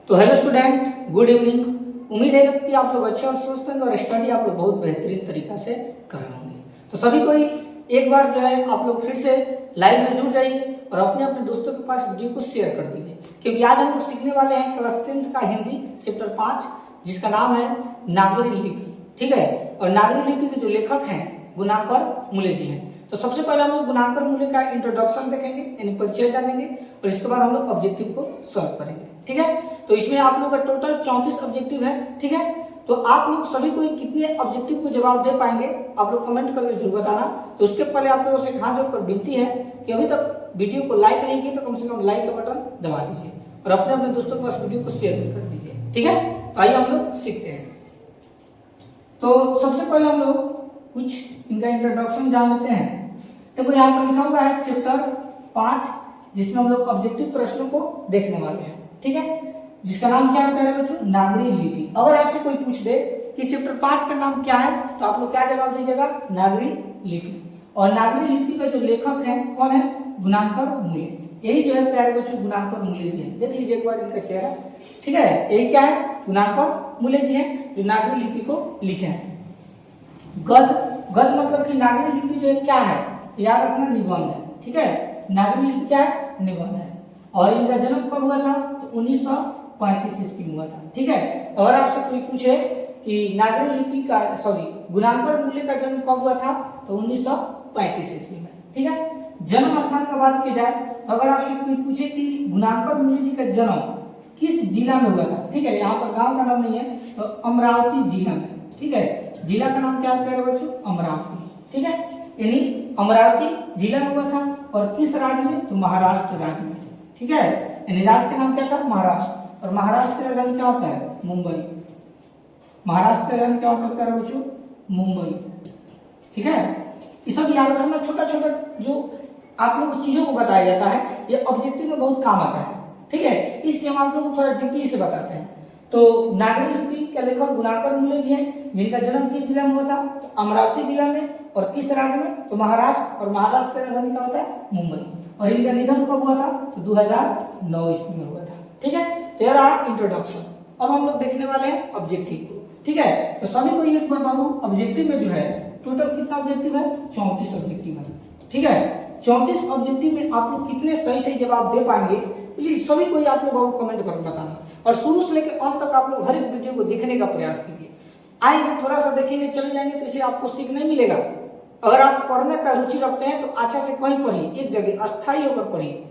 तो hello student, good evening. उम्मीद है कि आप लोग अच्छे और स्वस्थ हैं और स्टडी आप लोग बहुत बेहतरीन तरीका से कर रहे होंगे। तो सभी कोई एक बार जो है आप लोग फिर से लाइव में जुड़ जाइए और अपने अपने दोस्तों के पास वीडियो को शेयर कर दीजिए, क्योंकि आज हम लोग सीखने वाले हैं क्लास 10th का हिंदी चैप्टर 5, जिसका नाम है नागरी लिपि। ठीक है, और नागरी लिपि के जो लेखक हैं गुणाकर मूले जी हैं। तो सबसे पहले हम लोग गुणाकर मूले का इंट्रोडक्शन देखेंगे, यानी परिचय जानेंगे, और इसके बाद हम लोग ऑब्जेक्टिव को सॉल्व करेंगे। ठीक है, तो इसमें आप लोग का टोटल 34 ऑब्जेक्टिव है। ठीक है, तो आप लोग सभी कोई कितने ऑब्जेक्टिव को जवाब दे पाएंगे आप लोग कमेंट करके जरूर बताना। तो उसके पहले आप लोगों से हाथ जोड़कर विनती है कि अभी तक वीडियो को लाइक नहीं किया तो कम से कम लाइक का बटन दबा दीजिए और अपने अपने दोस्तों के पास वीडियो को शेयर भी कर दीजिए। ठीक है, तो आइए हम लोग सीखते हैं। तो सबसे पहले हम लोग कुछ इनका इंट्रोडक्शन जान लेते हैं। देखो यहाँ पर लिखा हुआ है चैप्टर 5, जिसमें हम लोग ऑब्जेक्टिव प्रश्नों को देखने वाले हैं। ठीक है, जिसका नाम क्या है प्यारे बच्चों? नागरी लिपि। अगर आपसे कोई पूछ दे कि चैप्टर 5 का नाम क्या है तो आप लोग क्या जवाब दीजिएगा? नागरी लिपि। और नागरी लिपि का जो लेखक है कौन है? गुणाकर मूले। यही जो है प्यारे बच्चों गुणाकर मूले जी हैं। देख लीजिए एक बार इनका चेहरा। ठीक है, यही क्या है? गुणाकर मूले जी हैं जो नागरी लिपि को लिखे हैं। गद गद मतलब कि नागरी लिपि जो है क्या है, याद रखना, निबंध है। ठीक है, नागरी लिपि क्या है? निबंध है। और इनका जन्म कब हुआ था? तो 1935 ईस्वी में हुआ था। ठीक है, और आपसे कोई पूछे कि नागरी लिपि का गुणाकर मूले का जन्म कब हुआ था तो 1935 ईस्वी में। ठीक है, जन्म स्थान का बात की जाए तो अगर आपसे कोई पूछे कि गुणाकर मूले जी का जन्म किस जिला में हुआ था, ठीक है, यहाँ पर गांव का नाम नहीं है, तो अमरावती जिला में। ठीक है, जिला का नाम क्या है बच्चों? अमरावती। ठीक है, यानी अमरावती जिला में हुआ था। और किस राज्य में? तो महाराष्ट्र राज्य में। ठीक है, यानी राज्य का नाम क्या था? महाराष्ट्र। और महाराष्ट्र का राजधानी क्या होता है? मुंबई। महाराष्ट्र का राजधानी क्या होता है बच्चों? मुंबई। ठीक है, ये सब याद रखना। छोटा छोटा जो आप लोगों को चीजों को बताया जाता है ये ऑब्जेक्टिव में बहुत काम आता है। ठीक है, इसलिए हम आप लोगों को थोड़ा डीपली से बताते हैं। तो नागरी लिपि के लेखक गुणाकर मूले जी हैं, जिनका जन्म किस जिला में हुआ था? तो अमरावती जिला में। और किस राज्य में? तो महाराष्ट्र। और महाराष्ट्र का राजधानी क्या होता है? मुंबई। और इनका निधन कब हुआ था? तो 2009 ईस्वी में हुआ था। ठीक है, तो यह रहा इंट्रोडक्शन। अब हम लोग देखने वाले हैं ऑब्जेक्टिव को। ठीक है, तो सभी को एक बार बाबू ऑब्जेक्टिव में जो है टोटल कितना ऑब्जेक्टिव है? 34 ऑब्जेक्टिव है। ठीक है, 34 ऑब्जेक्टिव में आप लोग कितने सही सही जवाब दे पाएंगे प्लीज सभी को आप लोग बाबू कमेंट कर बताना। और शुरू से लेकर अंत तक आप लोग हर एक वीडियो को देखने का प्रयास कीजिए। आएंगे थोड़ा सा देखेंगे चले जाएंगे तो इसे आपको सीख नहीं मिलेगा। अगर आप पढ़ने का रुचि रखते हैं तो अच्छा से कहीं पढ़िए, एक जगह अस्थायी होकर पढ़िए।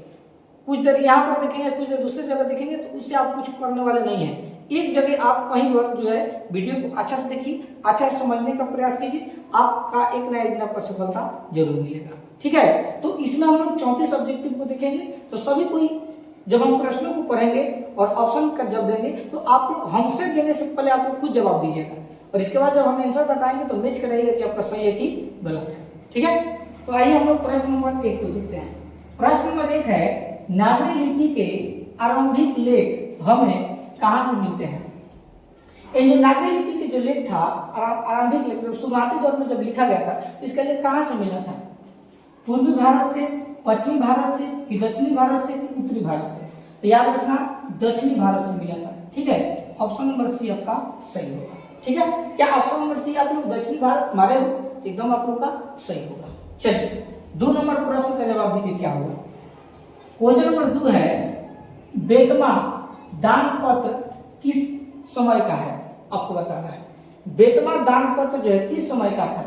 कुछ देर यहाँ पर देखेंगे, कुछ देर दूसरी जगह देखेंगे तो उससे आप कुछ करने वाले नहीं हैं। एक जगह आप कहीं पर जो है वीडियो को अच्छा से देखिए, अच्छा से समझने का प्रयास कीजिए, आपका एक ना एक दिन आपको सफलता जरूर मिलेगा। ठीक है, तो इसमें हम लोग 34 ऑब्जेक्टिव को देखेंगे। तो सभी कोई जब हम प्रश्नों को पढ़ेंगे और ऑप्शन का जवाब देंगे तो आप लोग हमसे देने से पहले आप लोग खुद जवाब दीजिएगा, और इसके बाद जब हम आंसर बताएंगे तो मैच कराइएगा कि आपका सही है कि गलत है। ठीक है, तो आइए हम लोग प्रश्न नंबर 1 को देखते हैं। प्रश्न नंबर 1 है, नागरी लिपि के आरंभिक लेख हमें कहां से मिलते हैं? ये जो नागरी लिपि के जो लेख था, आरंभिक लेख शुरुआती दौर में जब लिखा गया था तो इसका लेख कहां से मिला था? पूर्वी भारत से, पश्चिमी भारत से, कि दक्षिणी भारत से, कि उत्तरी भारत से? तो याद रखना दक्षिणी भारत से मिला था। ठीक है, ऑप्शन नंबर सी आपका सही होगा। ठीक है, क्या ऑप्शन नंबर सी आप लोग दक्षिणी भारत मारे हो? एकदम आप लोग का सही होगा। चलिए 2 नंबर प्रश्न का जवाब दीजिए क्या होगा। क्वेश्चन नंबर 2 है, बेतमा दान पत्र किस समय का है? आपको बताना है। बेतमा दान पत्र जो है किस समय का था?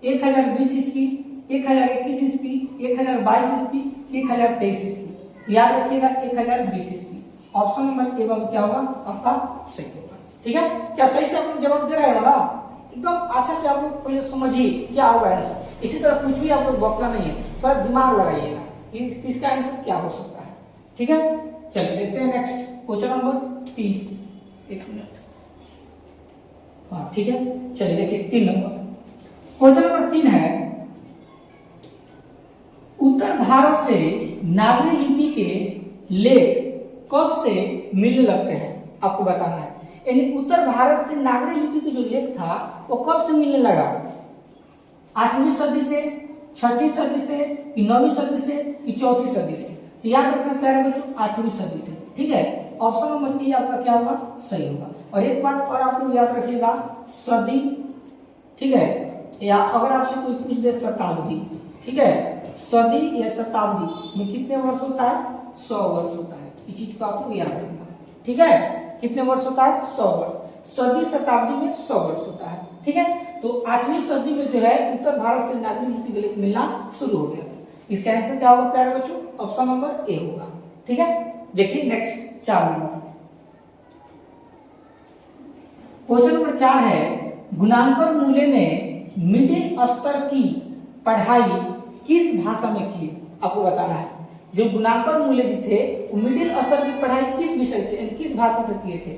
1020 ईस्वी, 1021 ईस्वी, 1022 ईस्वी, 1023 ईस्वी? याद रखिएगा 1020 ईस्वी। ऑप्शन नंबर ए क्या होगा आपका सही होगा। ठीक है, क्या सही से आप लोग जवाब दे रहे हैं ना? एकदम अच्छा से आप लोग पहले समझिए क्या होगा आंसर। इसी तरह कुछ भी आप लोग बकना नहीं है, थोड़ा दिमाग लगाइएगा कि किसका आंसर क्या हो सकता है। ठीक है, चलिए देखते हैं नेक्स्ट क्वेश्चन नंबर 3। 1 मिनट, हाँ ठीक है, चलिए देखिए 3 नंबर क्वेश्चन नंबर 3 है, उत्तर भारत से नागरी लिपि के लेख कब से मिलने लगते हैं? आपको बताना है। यानी उत्तर भारत से नागरी लिपि के जो लेख था वो कब से मिलने लगा? 8वीं सदी से, 6वीं सदी से, कि 9वीं सदी से, कि 4थी सदी से? तो याद रखना प्यारे बच्चों 8वीं सदी से। ठीक है, ऑप्शन नंबर ए आपका क्या होगा, सही होगा। और एक बात और आप लोग याद रखिएगा, सदी, ठीक है, या अगर आपसे कोई पूछ दे शताब्दी, ठीक है, सदी या शताब्दी में कितने वर्ष होता है, 100 वर्ष होता है। इस चीज को आप लोग याद रखना, ठीक है। कितने वर्ष होता है, 100 वर्ष। सदी शताब्दी में 100 वर्ष होता है, ठीक है। तो 8वीं सदी में जो है उत्तर भारत से नागरिक लिपि मिलना शुरू हो गया था। इसका आंसर क्या होगा प्यारे बच्चों, ऑप्शन नंबर ए होगा, ठीक है। देखिए नेक्स्ट 4 नंबर क्वेश्चन नंबर 4 है, गुणांकर मूल्य ने मिडिल स्तर की पढ़ाई किस भाषा में की, आपको बताना है। जो गुणांकर मूल्य जी थे वो मिडिल स्तर की पढ़ाई किस विषय से, किस भाषा से किए थे,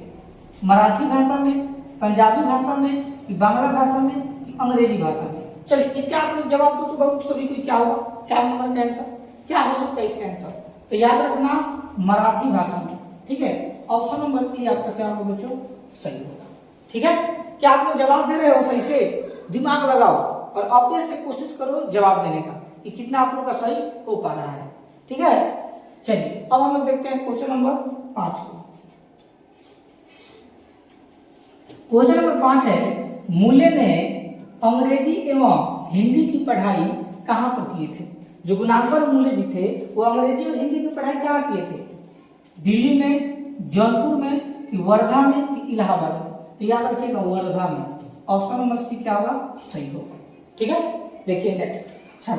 मराठी भाषा में, पंजाबी भाषा में, बांग्ला भाषा में, अंग्रेजी भाषा में। चलिए इसका आप लोग जवाब दो तो बहुत सभी को क्या होगा, 4 नंबर का आंसर क्या हो सकता है इसका आंसर, तो याद रखना मराठी भाषा में, ठीक है। ऑप्शन नंबर ए आपका क्या होगा बच्चों, सही होगा, ठीक है। क्या आप लोग जवाब दे रहे हो सही से, दिमाग लगाओ और अपने से कोशिश करो जवाब देने का कि कितना आप लोग का सही हो पा रहा है, ठीक है। चलिए अब हम लोग देखते हैं क्वेश्चन नंबर 5 को। क्वेश्चन नंबर 5 है, मूल्य ने अंग्रेजी एवं हिंदी की पढ़ाई कहां पर किए थे। जो गुणांकर मूल्य जी थे वो अंग्रेजी और हिंदी की पढ़ाई कहां किए थे, दिल्ली में, जौनपुर में, कि वर्धा में, कि इलाहाबाद में। तो याद रखिएगा वर्धा में, ऑप्शन नंबर सी क्या होगा, सही होगा, ठीक है। देखिए नेक्स्ट 6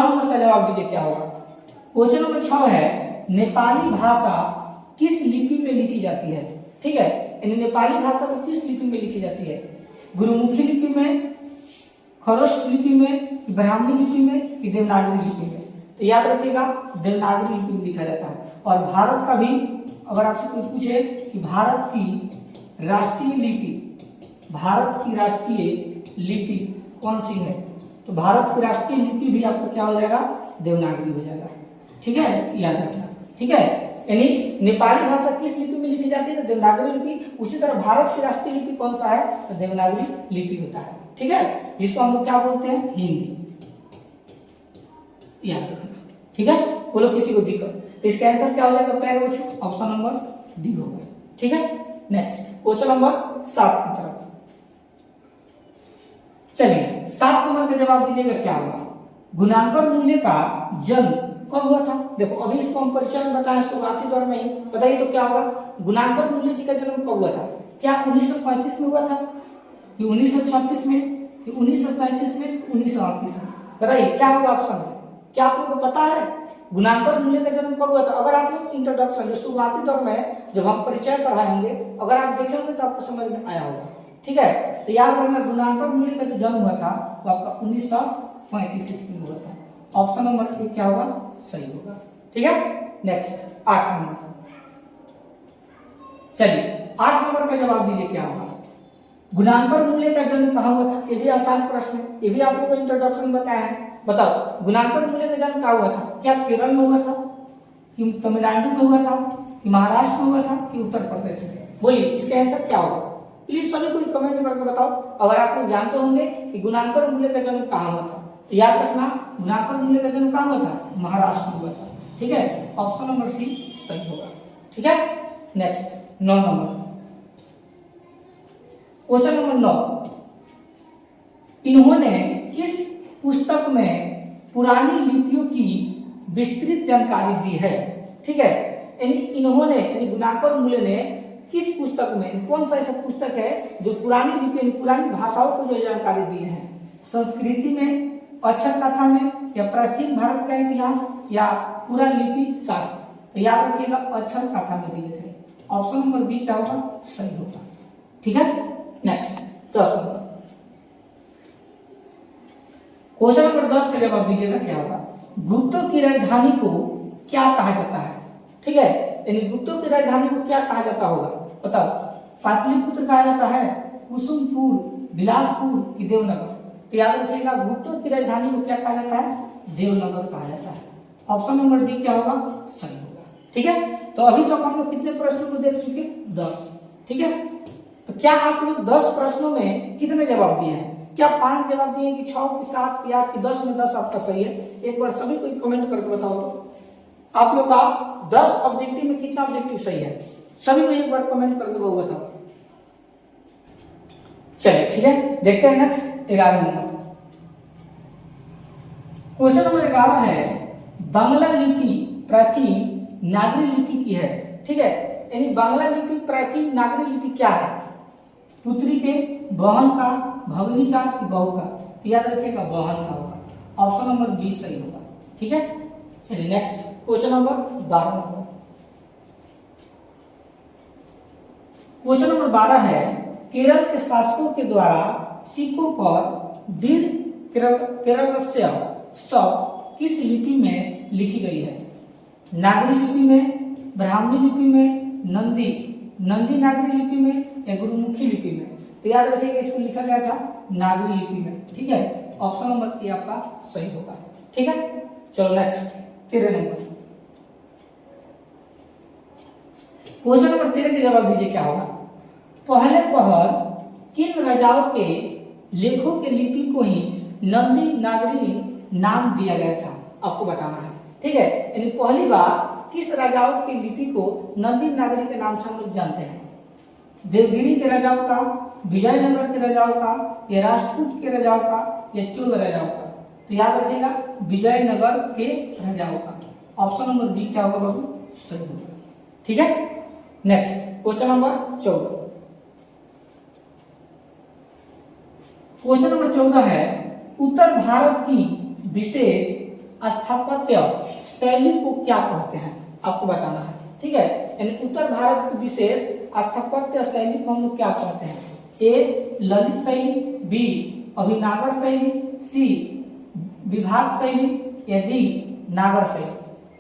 नंबर का जवाब दीजिए क्या होगा। क्वेश्चन नंबर 6 है, नेपाली भाषा किस लिपि में लिखी जाती है, ठीक है। यानी नेपाली भाषा को किस लिपि में लिखी जाती है, गुरुमुखी लिपि में, खरोष्ट लिपि में, ब्राह्मी लिपि में, कि देवनागरी लिपि में। तो याद रखिएगा देवनागरी लिपि में लिखा जाता है। और भारत का भी अगर आपसे कुछ पूछे कि भारत की राष्ट्रीय लिपि, भारत की राष्ट्रीय लिपि कौन सी है, तो भारत की राष्ट्रीय लिपि भी आपका क्या हो जाएगा, देवनागरी हो जाएगा, ठीक है, याद रखना, ठीक है। यानी नेपाली भाषा किस लिपि में लिखी जाती है, तो देवनागरी लिपि। उसी तरह भारत की राष्ट्रीय लिपि कौन सा है, तो देवनागरी लिपि होता है, ठीक है, जिसको हम लोग क्या बोलते हैं, हिंदी, याद रखना, ठीक है। बोलो किसी को दिक्कत, तो इसका आंसर क्या हो जाएगा प्यारे बच्चों, ऑप्शन नंबर डी होगा, ठीक है। नेक्स्ट क्वेश्चन नंबर 7 की तरफ चलिए। 7 नंबर का जवाब दीजिएगा क्या होगा, गुणांकर मूल्य का जन्म कब हुआ था। देखो अभी इसको हम परिचय में बताएं शुरुआती दौर में ही, बताइए तो क्या होगा, गुणांकर मूल्य जी का जन्म कब हुआ था, क्या 1935 में हुआ था, कि 1936 में, कि 1937 में, 1938 में। बताइए क्या होगा ऑप्शन में, क्या आप लोगों को पता है गुणांकर मूल्य का जन्म कब हुआ था। अगर आप लोग इंट्रोडक्शन जो शुरुआती दौर में जब हम परिचय पढ़ाए होंगे, अगर आप देखे होंगे तो आपको समझ में आया होगा, ठीक है। तो याद रखना गुणांकर मूल्य का जो जन्म हुआ था वो आपका 1935 ईस्वी में हुआ था। ऑप्शन नंबर ए क्या होगा, सही होगा, ठीक है। नेक्स्ट 8 नंबर, चलिए 8 नंबर का जवाब दीजिए क्या होगा, गुणांकर मूल्य का जन्म कहाँ हुआ था। ये भी आसान प्रश्न है, ये भी आप लोगों को इंट्रोडक्शन में बताया है। बताओ गुणांकर मूल्य का जन्म कहाँ हुआ था, क्या केरल में हुआ था, कि तमिलनाडु में हुआ था, कि महाराष्ट्र में हुआ था, कि उत्तर प्रदेश में। बोलिए इसका आंसर क्या होगा, प्लीज सभी कोई कमेंट करके बताओ। अगर आप लोग जानते होंगे कि गुणांकर मूल्य का जन्म कहाँ हुआ था, तो याद रखना गुणांकर मूल्य का जन्म कहाँ हुआ था, महाराष्ट्र में हुआ था, ठीक है। ऑप्शन नंबर सी सही होगा, ठीक है। नेक्स्ट 9 नंबर, क्वेश्चन नंबर 9, इन्होंने किस पुस्तक में पुरानी लिपियों की विस्तृत जानकारी दी है, ठीक है। यानी इन्होंने यानी गुणांकर मूल्य ने किस पुस्तक में, कौन सा ऐसा पुस्तक है जो पुरानी लिपि पुरानी भाषाओं को जो जानकारी दी है, संस्कृति में, अक्षर कथा में, या प्राचीन भारत का इतिहास, या पुरान लिपि शास्त्र। तो याद रखिएगा अक्षर कथा में दिए थे। ऑप्शन नंबर बी क्या होगा, सही होगा, ठीक है। नेक्स्ट 10 नंबर, क्वेश्चन नंबर 10 का जवाब दीजिएगा क्या होगा, गुप्तों की राजधानी को क्या कहा जाता है, ठीक है। यानी गुप्तों की राजधानी को क्या कहा जाता होगा, बताओ। पाटलिपुत्र कहा जाता है, कुसुमपुर, बिलासपुर, कि देवनगर। तो याद रखिएगा गुप्तों की राजधानी को क्या कहा जाता है, देवनगर कहा जाता है। ऑप्शन नंबर डी क्या होगा, सही होगा, ठीक है। तो अभी तक हम लोग कितने प्रश्नों को देख चुके, 10, ठीक है। तो क्या आप लोग 10 प्रश्नों में कितने जवाब दिए हैं, क्या 5 जवाब दिए, कि 6, कि 7, कि 8, कि 10 में 10 आपका सही है। एक बार सभी को कमेंट करके बताओ तो आप लोग का 10 ऑब्जेक्टिव में कितना ऑब्जेक्टिव सही है, सभी को एक बार कमेंट करके वो बताओ। चलिए ठीक है, देखते हैं नेक्स्ट 11 नंबर। क्वेश्चन नंबर 11 है, बांग्ला लिपि प्राचीन नागरी लिपि की है। ठीक है, यानी बांग्ला लिपि प्राचीन नागरी लिपि क्या है? पुत्री के, बहन का, भगनी का कि बहू का? तो याद रखिएगा बहन का होगा, ऑप्शन नंबर बी सही होगा। ठीक है, चलिए next question number 12 number. Question number 12 है, केरल के शासकों के द्वारा सिक्कों पर वीर केरलस्य शब्द किस लिपि में लिखी गई है? नागरी लिपि में, ब्राह्मणी लिपि में, नंदी नागरी लिपि में या गुरुमुखी लिपि में? तो याद रखिएगा इसको लिखा गया था नागरी लिपि में। ठीक है, ऑप्शन नंबर ए आपका सही होगा। ठीक है, चलो नेक्स्ट 13 नंबर। क्वेश्चन नंबर 13 के जवाब दीजिए क्या होगा? पहले पहर किन राजाओं के लेखों के लिपि को ही नंदी नागरी नाम दिया गया था, आपको बताना है। ठीक है, यानी पहली बार किस राजाओं की लिपि को नंदी नागरी के नाम से हम लोग जानते हैं? देवगिरी के राजाओं का, विजयनगर के राजाओं का, या राष्ट्रकूट के राजाओं का, या चोल राजाओं का? तो याद रखिएगा विजयनगर के राजाओं का, ऑप्शन नंबर बी क्या होगा बाबू? सही होगा। ठीक है, next question number 14। Question number 14 है, उत्तर भारत की विशेष स्थापत्य शैली को क्या कहते हैं, आपको बताना है। ठीक है, यानी उत्तर भारत की विशेष स्थापत्य शैली को हम लोग क्या कहते हैं? ए ललित शैली, बी अभिनागर शैली, सी विभाग शैली, या डी नागर शैली?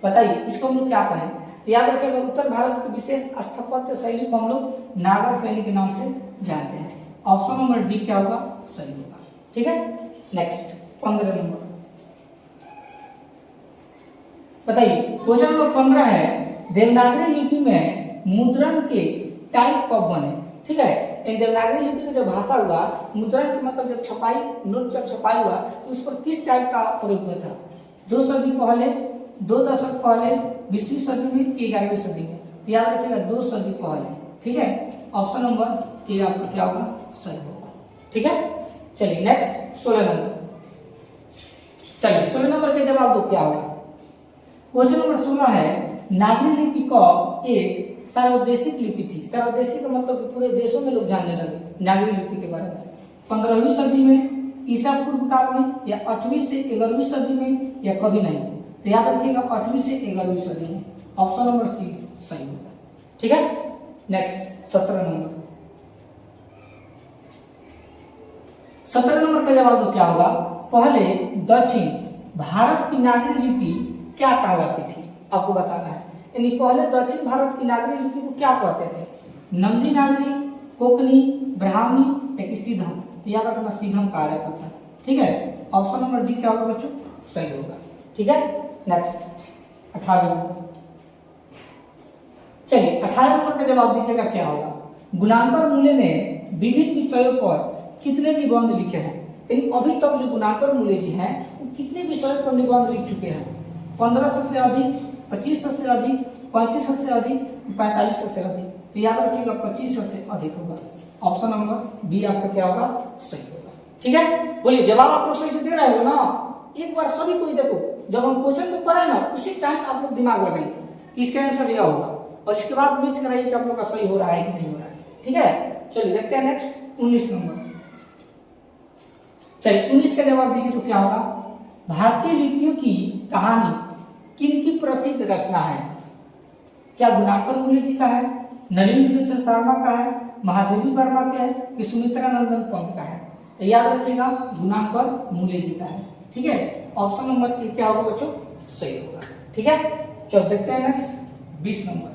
बताइए इसको हम लोग क्या कहें? तो याद रखिएगा उत्तर भारत की विशेष स्थापत्य शैली को हम लोग नागर शैली के नाम से जानते हैं, ऑप्शन नंबर डी क्या होगा? सही होगा। ठीक है, नेक्स्ट 15 नंबर। बताइए क्वेश्चन नंबर 15 है, देवनागरी लिपि में मुद्रण के टाइप कब बने? ठीक है, इन देवनागरी लिपि का जो भाषा हुआ, मुद्रण के मतलब जब छपाई, नोट जब छपाई हुआ तो उस पर किस टाइप का प्रयोग हुआ था? 2 सदी पहले, 2 दशक पहले, 20वीं सदी में, 11वीं सदी में? तो याद रखिएगा 2 सदी पहले। ठीक है, ऑप्शन नंबर ए आपका क्या होगा? सही होगा। ठीक है, चलिए नेक्स्ट 16 नंबर। चलिए 16 नंबर के जवाब दो क्या होगा? क्वेश्चन नंबर 16 है, नागरी लिपि का एक सार्वदेशिक लिपि थी। सार्वदेशिक का मतलब कि पूरे देशों में लोग जानने लगे नागरी लिपि के बारे में। 15वीं सदी में, ईसा पूर्व काल में, या 8वीं से 11वीं सदी में, या कभी नहीं? तो याद रखिएगा 8वीं से 11वीं सदी में, ऑप्शन नंबर सी सही होगा। ठीक है, नेक्स्ट 17 नंबर। 17 नंबर का जवाब तो क्या होगा? पहले दक्षिण भारत की नागरी लिपि क्या कहलाती थी, आपको बताना है। यानी पहले दक्षिण भारत की नागरी लिपि को क्या कहते थे? नंदी नागरी, कोकनी, ब्राह्मणी, या सीधम? याद रखना सीधम कहा जाता था। ठीक है, ऑप्शन नंबर डी क्या होगा बच्चों? सही होगा। ठीक है, नेक्स्ट 18 नंबर। चलिए 18 नंबर का जवाब दीजिएगा क्या होगा? गुणांकर मूल्य ने विभिन्न विषयों पर कितने निबंध लिखे हैं? यानी अभी तक जो गुणांकर मूल्य जी हैं वो कितने विषयों पर निबंध लिख चुके हैं? 1500 से अधिक, 2500 से अधिक, 3500 से अधिक, 4500 से अधिक? तो याद रखिएगा 2500 से अधिक होगा, ऑप्शन नंबर बी आपका क्या होगा? सही होगा। ठीक है, बोलिए जवाब आप लोग सही से दे रहे हो ना? एक बार सभी कोई देखो, जब हम क्वेश्चन को पढ़े ना उसी टाइम आप लोग दिमाग लगाइए इसका आंसर यह होगा, और इसके बाद मिक्स कराइए कि आप लोग का सही हो रहा है कि नहीं हो रहा है। ठीक है, चलिए देखते हैं नेक्स्ट 19 नंबर। चलिए 19 का जवाब दीजिए तो क्या होगा? भारतीय लिपियों की कहानी किनकी प्रसिद्ध रचना है? क्या गुणांकर मूल्य जी का है, नलिनी कृष्ण शर्मा का है, महादेवी वर्मा का है, कि सुमित्रा नंदन पंत का है? तो याद रखिएगा गुणांकर मूल्य जी का है। ठीक है, ऑप्शन नंबर ए क्या होगा बच्चों? सही होगा। ठीक है, चलो देखते हैं नेक्स्ट 20 नंबर।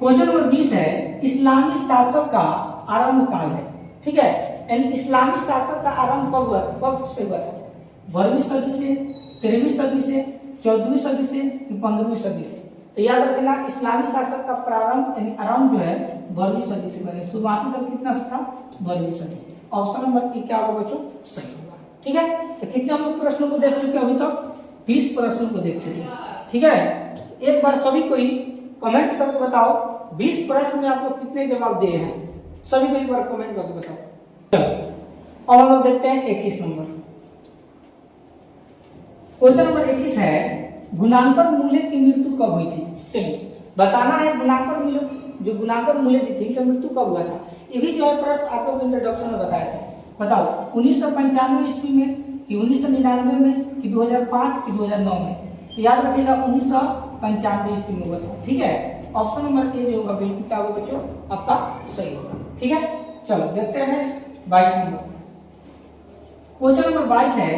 क्वेश्चन नंबर 20 है, इस्लामी शासक का आरंभ काल है। ठीक है, यानी इस्लामी शासक का आरंभ कब हुआ, कब से हुआ था? 12वीं सदी से, 13वीं सदी से, 14वीं सदी से, कि 15वीं सदी से? तो याद रखना इस्लामी शासक का प्रारंभ यानी आरंभ जो है 12वीं सदी से बने। शुरुआती दर कितना था? 12वीं सदी। ऑप्शन नंबर ए क्या होगा बच्चों? सही होगा। ठीक है, तो कितने हम लोग प्रश्नों को देख चुके अभी तक? 20 प्रश्नों को देख चुके हैं। ठीक है, एक बार सभी कोई कमेंट करके बताओ 20 प्रश्न में आप लोग कितने जवाब दिए हैं, सभी को एक बार कमेंट करके बताओ। चलो अब हम लोग देखते हैं 21 नंबर। क्वेश्चन नंबर 21 है गुणांकर मूल्य की मृत्यु कब हुई थी। चलिए बताना है गुणांकर मूल्य, जो गुणांकर मूल्य जी थी कि मृत्यु कब हुआ था। ये भी जो है प्रश्न आप लोग इंट्रोडक्शन में बताए थे। बताओ 1995 ईस्वी में कि 1999 में कि 2005 कि 2009 में। तो याद रखिएगा 1995 ईस्वी में हुआ था। ठीक है, ऑप्शन नंबर ए जो होगा बिल्कुल क्या होगा बच्चों आपका सही होगा। ठीक है, चलो देखते हैं नेक्स्ट 22 नंबर। क्वेश्चन नंबर 22 है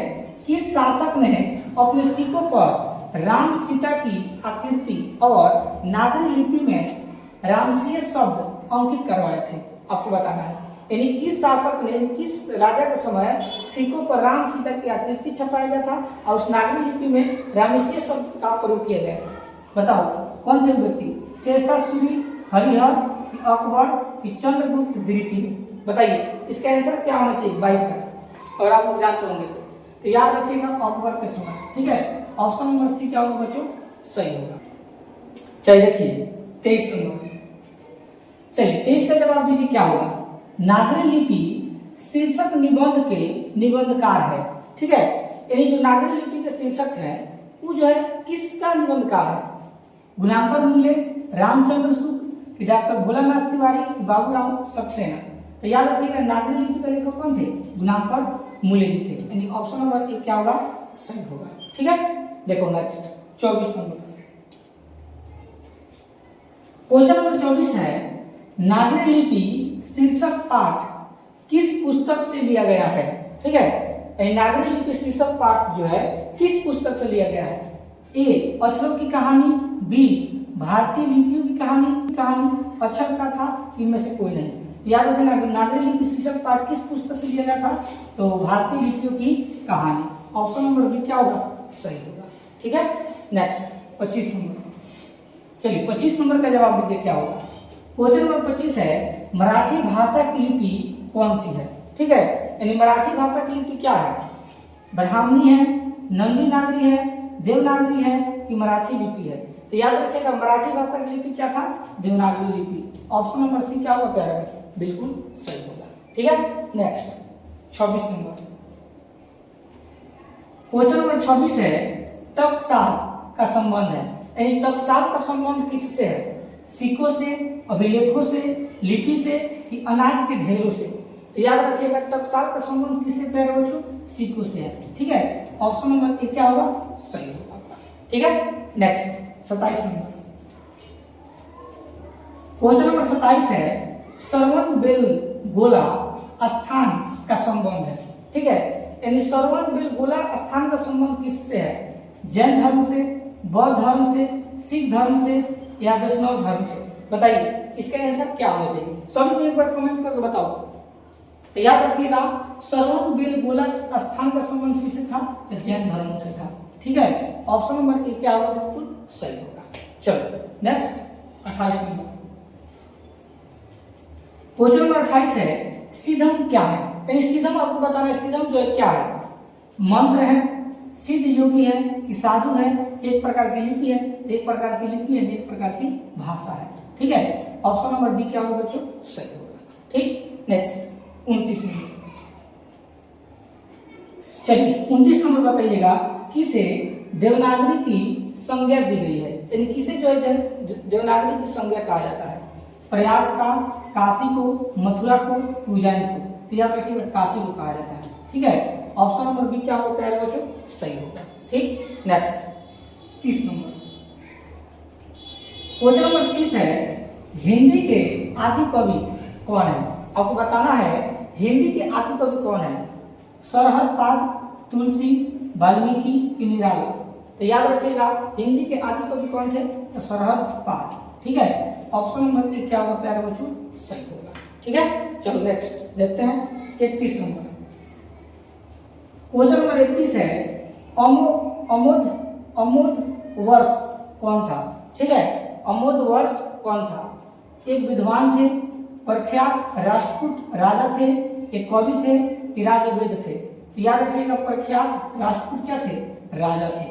किस शासक ने अपने सिक्कों पर राम सीता की आकृति और नागरी लिपि में रामसीय शब्द अंकित करवाए थे। आपको बताना है यानी किस शासक ने, किस राजा के समय सिक्कों पर राम सीता की आकृति छपाया गया था और उस नागरी लिपि में रामसीय शब्द का प्रयोग किया गया था। बताओ कौन थे व्यक्ति, शेरशाह सूरी, हरिहर कि अकबर कि चंद्रगुप्त द्वितीय। बताइए इसका आंसर क्या होना चाहिए 22 का, और आप लोग जानते होंगे तो याद रखिएगा अकबर के समय। ठीक है, ऑप्शन नंबर सी क्या होगा बच्चों सही होगा। चलिए देखिए 23 नंबर। चलिए 23 का जवाब दीजिए क्या होगा। नागरी लिपि शीर्षक निबंध के निबंधकार है। ठीक है, यानी जो नागरी लिपि के शीर्षक है वो जो है किसका निबंधकार है, गुणांकर मूल्य, रामचंद्र शुक्ल कि डॉक्टर भोलानाथ तिवारी कि बाबूराव सक्सेना। तो याद रखिएगा नागरी लिपि का लेखक कौन थे, गुणांकर मूल्य जी थे, यानी ऑप्शन नंबर ए क्या होगा सही होगा। ठीक है, देखो नेक्स्ट 24 नंबर। क्वेश्चन नंबर 24 है नागरी लिपि शीर्षक पाठ किस पुस्तक से लिया गया है। ठीक है, नागरी लिपि शीर्षक पाठ जो है किस पुस्तक से लिया गया है। ए अक्षरों की कहानी, बी भारतीय लिपियों की कहानी, अक्षर का था, इनमें से कोई नहीं। याद रखना नागरी लिपि शीर्षक पाठ किस पुस्तक से लिया गया था, तो भारतीय लिपियों की कहानी। ऑप्शन नंबर बी क्या होगा सही होगा। ठीक है, नेक्स्ट 25 नंबर। चलिए 25 नंबर का जवाब दीजिए क्या होगा। क्वेश्चन नंबर 25 है मराठी भाषा की लिपि कौन सी है। ठीक है, यानी मराठी भाषा की लिपि क्या है, ब्राह्मणी है, नंदी नागरी है, देवनागरी है कि मराठी लिपि है। तो याद रखिएगा मराठी भाषा की लिपि क्या था, देवनागरी लिपि। ऑप्शन नंबर सी क्या होगा प्यारे बच्चों बिल्कुल सही होगा। ठीक है, नेक्स्ट 26 नंबर। क्वेश्चन नंबर 26 है टकसाल का संबंध है, यानी टकसाल का संबंध किससे है, सिक्कों से, अभिलेखों से, लिपि से कि अनाज के ढेरों से। तो याद रखिएगा टकसाल का संबंध किससे प्यारे बच्चों, सिक्कों से है। ठीक है, ऑप्शन नंबर ए क्या होगा सही होगा। ठीक है, नेक्स्ट 27 नंबर। क्वेश्चन नंबर 27 है श्रवण बेलगोला स्थान का संबंध है। ठीक है, यानी श्रवण बेलगोला स्थान का संबंध किससे है, जैन धर्म से, बौद्ध धर्म से, सिख धर्म से या वैष्णव धर्म से। बताइए इसका आंसर क्या होना चाहिए, सभी को एक बार कमेंट करके बताओ। तो याद रखिएगा श्रवण बेलगोला स्थान का संबंध किससे था, तो जैन धर्म से था। ठीक है, ऑप्शन नंबर ए क्या होगा बिल्कुल सही होगा। चलो नेक्स्ट 28 नंबर। क्वेश्चन नंबर 28 है सिद्धम क्या है, यानी सिद्धम आपको बताना है सिद्धम जो है क्या है, मंत्र है, सिद्ध योगी है कि साधु है, एक प्रकार की लिपि है, एक प्रकार की लिपि है, एक प्रकार की भाषा है। ठीक है, ऑप्शन नंबर डी क्या होगा बच्चों सही होगा। ठीक, नेक्स्ट 29 नंबर। चलिए 29 नंबर बताइएगा किसे देवनागरी की संज्ञा दी गई है, यानी किसे जो है देवनागरी की संज्ञा कहा जाता है, प्रयाग का, काशी को, मथुरा को, उज्जैन को। तो याद रखिएगा काशी को कहा जाता है। ठीक है, ऑप्शन नंबर बी क्या होगा प्यारे बच्चों सही होगा। ठीक, नेक्स्ट 30 नंबर। क्वेश्चन नंबर 30 है हिंदी के आदि कवि कौन है। आपको बताना है हिंदी के आदि कवि कौन है, सरहद पाद, तुलसी, वाल्मीकि कि निराला। तो याद रखिएगा हिंदी के आदि कवि कौन थे, तो सरहद पाद। ठीक है, ऑप्शन नंबर ए क्या होगा प्यारे बच्चों सही होगा। ठीक है, चलो नेक्स्ट देखते हैं 31 नंबर। क्वेश्चन नंबर 31 है अमोद वर्ष कौन था। ठीक है, अमोद वर्ष कौन था, एक विद्वान थे, प्रख्यात राष्ट्रकूट राजा थे, एक कवि थे कि राजवेद थे। तो याद रखिएगा प्रख्यात राष्ट्रकूट क्या थे, राजा थे।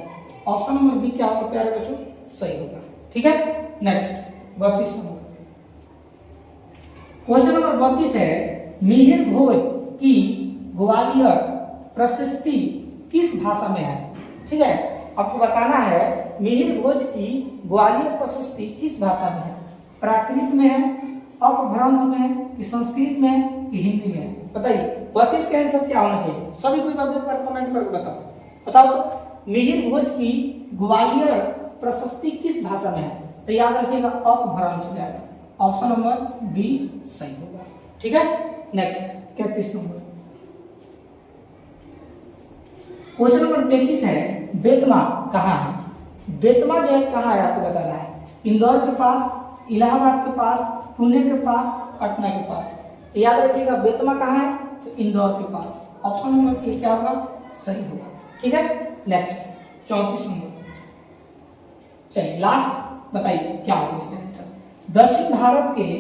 ऑप्शन नंबर बी क्या होगा प्यारे बच्चों, सही होगा। ठीक है, नेक्स्ट 32 नंबर क्वेश्चन नंबर 32 है, मिहिर भोज की ग्वालियर प्रशस्ति किस भाषा में है। ठीक है, आपको बताना है मिहिर भोज की ग्वालियर प्रशस्ति किस भाषा में है, प्राकृत में है, अपभ्रंश में है, कि संस्कृत में है, कि हिंदी में है। बताइए 32 का आंसर क्या होना चाहिए, सभी कोई बात पर कमेंट करके बताओ तो। मिहिर भोज की ग्वालियर प्रशस्ति किस भाषा में है, तो याद रखिएगा अपभ्रंश में आएगा, ऑप्शन नंबर बी सही होगा। ठीक है, नेक्स्ट 33 नंबर क्वेश्चन नंबर 33 है, बेतमा कहाँ है। बेतमा जो है कहाँ है आपको बताना है, इंदौर के पास, इलाहाबाद के पास, पुणे के पास, पटना के पास। तो याद रखिएगा बेतमा कहाँ है, तो इंदौर के पास, ऑप्शन नंबर ए क्या होगा, सही होगा। ठीक है, नेक्स्ट 34 नंबर, चलिए लास्ट बताइए क्या होगा इसका आंसर। दक्षिण भारत के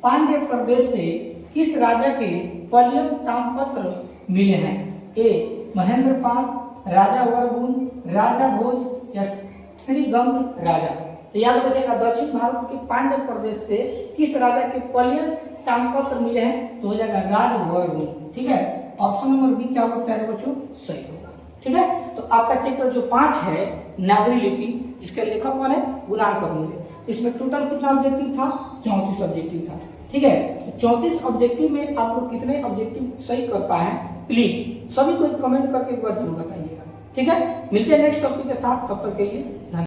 पांड्य प्रदेश से किस राजा के पल्लव ताम्रपत्र मिले हैं, ए महेंद्रपाल, राजा वर्गुण, राजा भोज या श्रीगंग राजा। तो याद रखिएगा दक्षिण भारत के पांड्य प्रदेश से किस राजा के पल्लव ताम्रपत्र मिले हैं, तो हो जाएगा राजवर्गुण। ठीक है, ऑप्शन नंबर बी क्या होगा प्यारे बच्चों, सही होगा। ठीक है, तो आपका चैप्टर जो 5 है नागरी लिपि, जिसके लेखक कौन है, गुणांकर मूल्य, इसमें टोटल कितना ऑब्जेक्टिव था, 34 ऑब्जेक्टिव था। ठीक है, तो 34 ऑब्जेक्टिव में आप लोग कितने ऑब्जेक्टिव सही कर पाए हैं, प्लीज सभी को कमेंट करके एक बार जरूर बताइएगा। ठीक है, मिलते हैं नेक्स्ट टॉपिक के साथ, तब तक के लिए धन्यवाद।